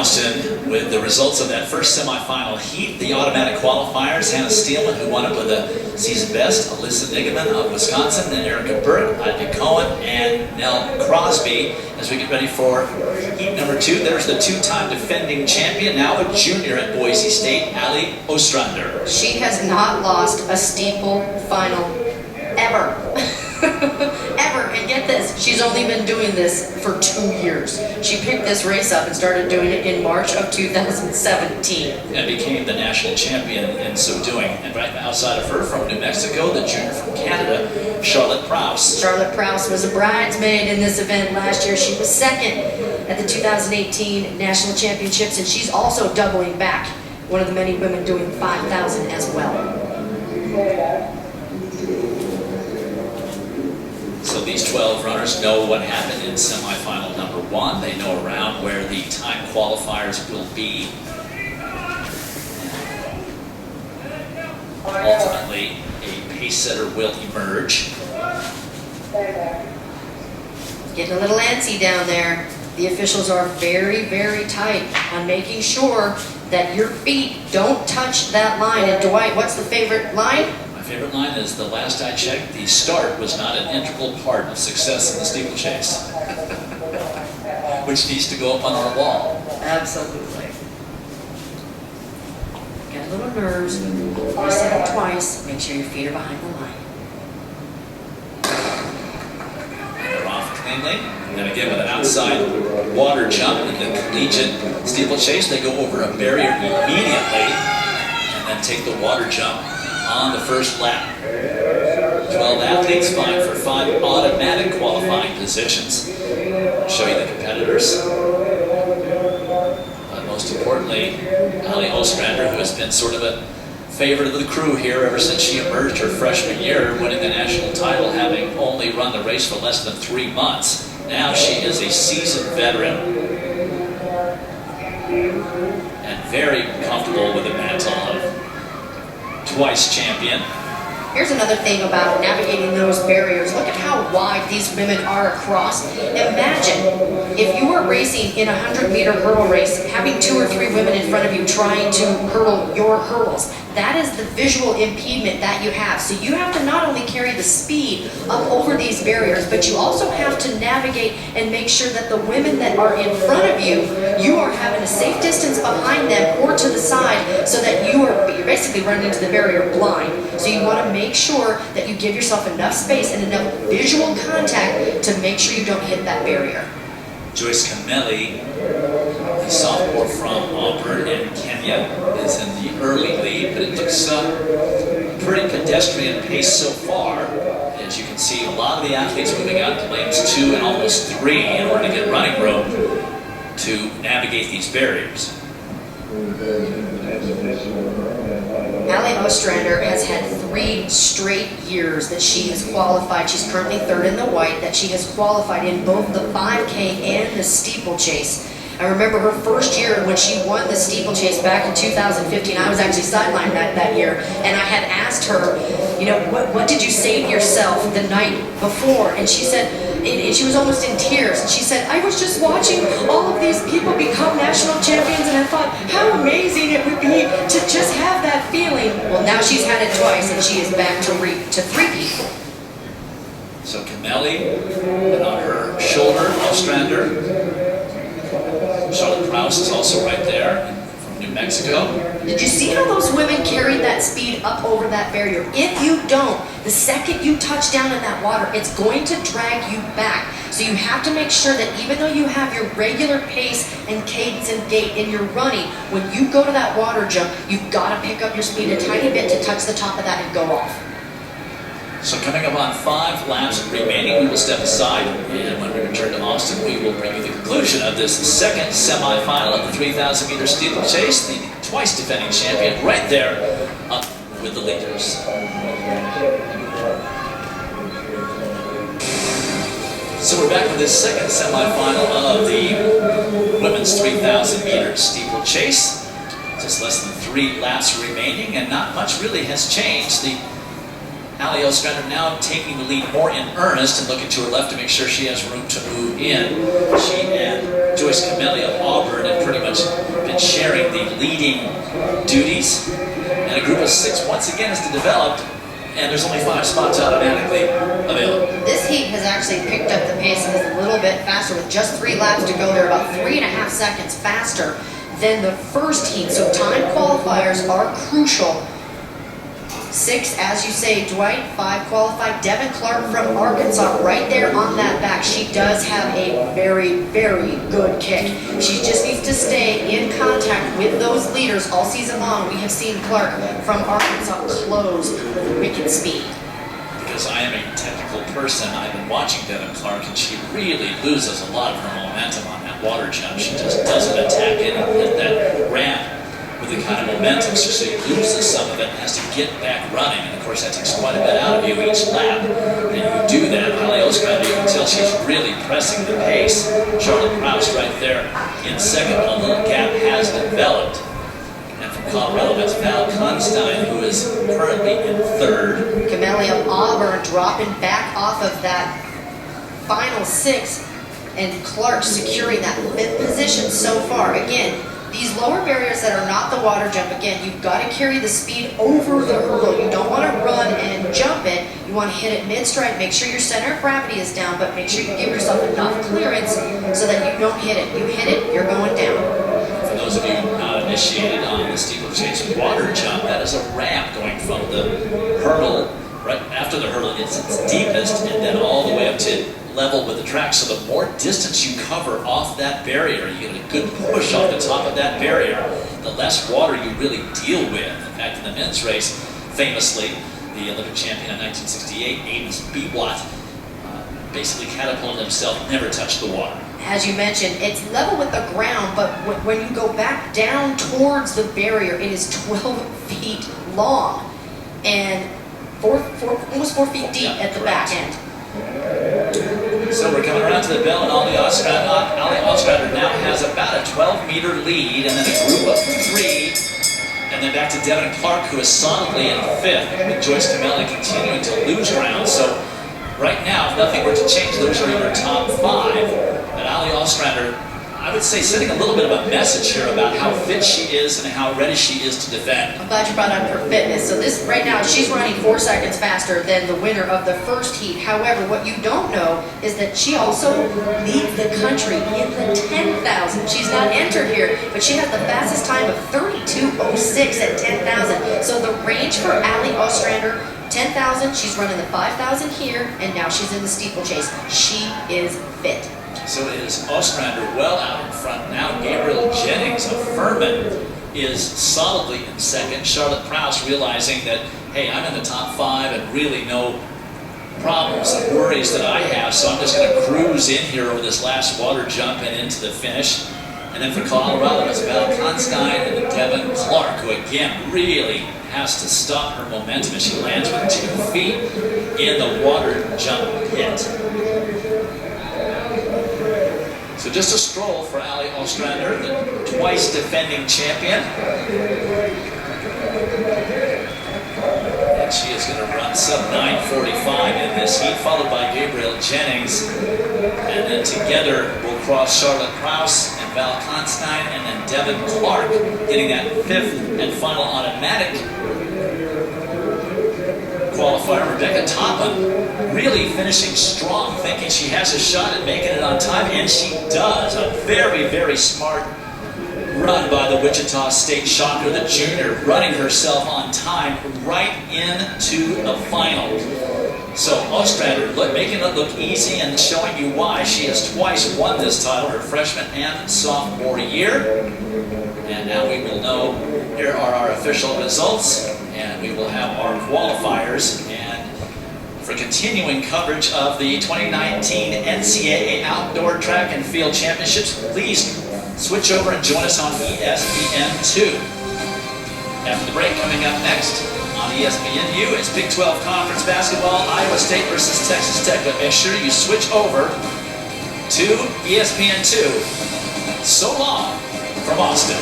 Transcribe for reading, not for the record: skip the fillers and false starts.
Austin with the results of that first semifinal heat. The automatic qualifiers, Hannah Steelman, who won it with a season best, Alyssa Nigaman of Wisconsin, and Erica Burke, Ivy Cohen, and Nell Crosby. As we get ready for heat number 2, there's the two-time defending champion, now a junior at Boise State, Ali Ostrander. She has not lost a steeple final ever. Ever. And get this, she's only been doing this for 2 years. She picked this race up and started doing it in March of 2017. And became the national champion in so doing. And right outside of her, from New Mexico, the junior from Canada, Charlotte Prowse. Charlotte Prowse was a bridesmaid in this event last year. She was second at the 2018 National Championships, and she's also doubling back. One of the many women doing 5,000 as well. So these 12 runners know what happened in semifinal number 1. They know around where the time qualifiers will be. Ultimately, a pace setter will emerge. Getting a little antsy down there. The officials are very, very tight on making sure that your feet don't touch that line. And Dwight, what's the favorite line? My favorite line is, the last I checked, the start was not an integral part of success in the steeplechase. Which needs to go up on our wall. Absolutely. Got a little nerves. I said it twice. Make sure your feet are behind the line. They're off cleanly. And again, with an outside water jump in the collegiate steeplechase, they go over a barrier immediately and then take the water jump on the first lap. 12 athletes vying for 5 automatic qualifying positions. I'll show you the competitors. But most importantly, Ali Ostrander, who has been sort of a favorite of the crew here ever since she emerged her freshman year, winning the national title, having only run the race for less than 3 months. Now she is a seasoned veteran and very comfortable with the mantle of twice champion. Here's another thing about navigating those barriers. Look at how wide these women are across. Imagine if you were racing in a 100-meter hurdle race, having 2 or 3 women in front of you trying to hurdle your hurdles. That is the visual impediment that you have. So you have to not only carry the speed up over these barriers, but you also have to navigate and make sure that the women that are in front of you, you are having a safe distance behind them or to the side, so that you're basically running into the barrier blind. So you want to make sure that you give yourself enough space and enough visual contact to make sure you don't hit that barrier. Joyce Kameli, the sophomore from Auburn in Kenya, is in the early lead, but it looks pretty pedestrian pace so far. As you can see, a lot of the athletes moving out to lanes 2 and almost 3 in order to get running room to navigate these barriers. Ali Ostrander has had 3 straight years that she has qualified. She's currently 3rd in the white, that she has qualified in both the 5K and the steeplechase. I remember her first year when she won the steeplechase back in 2015. I was actually sidelined that year, and I had asked her, you know, what did you say to yourself the night before? And she said, and she was almost in tears, and she said, I was just watching all of these people become national champions, and I thought how amazing it would be to just have that feeling. Well, now she's had it twice, and she is back to 3 people. So Kameli, and on her shoulder, Ostrander. Charlotte Prowse is also right there from New Mexico. Did you see how those women carried that speed up over that barrier? If you don't, the second you touch down in that water, it's going to drag you back. So you have to make sure that even though you have your regular pace and cadence and gait in your running, when you go to that water jump, you've got to pick up your speed a tiny bit to touch the top of that and go off. So coming up on 5 laps remaining, we will step aside, and when we return to Austin, we will bring you the conclusion of this second semifinal of the 3,000-meter steeplechase. The twice defending champion right there up with the leaders. So we're back with this second semifinal of the women's 3,000-meter steeplechase. Just less than 3 laps remaining, and not much really has changed. The Ali Ostrander now taking the lead more in earnest and looking to her left to make sure she has room to move in. She and Joyce Camelli of Auburn have pretty much been sharing the leading duties. And a group of 6 once again is developed, and there's only 5 spots automatically available. This heat has actually picked up the pace and is a little bit faster with just 3 laps to go. They're about 3.5 seconds faster than the first heat. So time qualifiers are crucial. 6, as you say, Dwight. 5 qualified. Devin Clark from Arkansas right there on that back. She does have a very, very good kick. She just needs to stay in contact with those leaders all season long. We have seen Clark from Arkansas close with wicked speed. Because I am a technical person, I've been watching Devin Clark, and she really loses a lot of her momentum on that water jump. She just doesn't attack it and hit that ramp with the kind of momentum, so she loses some of it and has to get back running. And of course, that takes quite a bit out of you each lap. And you do that. Ali Ostrander, you can tell she's really pressing the pace. Charlotte Proust right there in second. A little gap has developed. And from Colorado, that's Val Constein, who is currently in third. Camelli of Auburn dropping back off of that final 6, and Clark securing that 5th position so far. Again, these lower barriers that are not the water jump, again, you've got to carry the speed over the hurdle. You don't want to run and jump it. You want to hit it mid-stride. Make sure your center of gravity is down, but make sure you give yourself enough clearance so that you don't hit it. You hit it, you're going down. For those of you not initiated on the steeplechase water jump, that is a ramp going from the hurdle, right after the hurdle gets its deepest, and then all the way up to level with the track. So the more distance you cover off that barrier, you get a good push off the top of that barrier, the less water you really deal with. In fact, in the men's race, famously, the Olympic champion in 1968, Aiden Beatwatt, basically catapulted himself, never touched the water. As you mentioned, it's level with the ground, but when you go back down towards the barrier, it is 12 feet long and almost 4 feet deep at the back end. So we're coming around to the bell, and Ali Ostrander now has about a 12-meter lead, and then a group of 3, and then back to Devin Clark, who is solidly in 5th, with Joyce Camelli continuing to lose ground. So right now, if nothing were to change, those are your top 5. But Ali Ostrander, I would say, sending a little bit of a message here about how fit she is and how ready she is to defend. I'm glad you brought up her fitness. So this, right now, she's running 4 seconds faster than the winner of the first heat. However, what you don't know is that she also leads the country in the 10,000. She's not entered here, but she has the fastest time of 32:06 at 10,000. So the range for Ali Ostrander, 10,000, she's running the 5,000 here, and now she's in the steeplechase. She is fit. So it is Ostrander well out in front. Now Gabrielle Jennings of Furman is solidly in second. Charlotte Proust realizing that, hey, I'm in the top 5 and really no problems and worries that I have, so I'm just going to cruise in here over this last water jump and into the finish. And then for Colorado, it's Val Constein and Devin Clark, who again really has to stop her momentum as she lands with 2 feet in the water jump pit. So just a stroll for Ali Ostrander, the twice defending champion. And she is going to run sub 9:45 in this heat, followed by Gabrielle Jennings. And then together we'll cross Charlotte Proust and Val Constein, and then Devin Clark getting that 5th and final automatic qualifier. Rebecca Topham really finishing strong, thinking she has a shot at making it on time, and she does. A very, very smart run by the Wichita State Shocker, the junior, running herself on time right into the final. So Ostrander making it look easy and showing you why. She has twice won this title, her freshman and sophomore year. And now we will know, here are our official results, and we will have our qualifiers. And for continuing coverage of the 2019 NCAA Outdoor Track and Field Championships, please switch over and join us on ESPN2. After the break, coming up next on ESPNU, it's Big 12 Conference Basketball, Iowa State versus Texas Tech. But make sure you switch over to ESPN2. So long from Austin.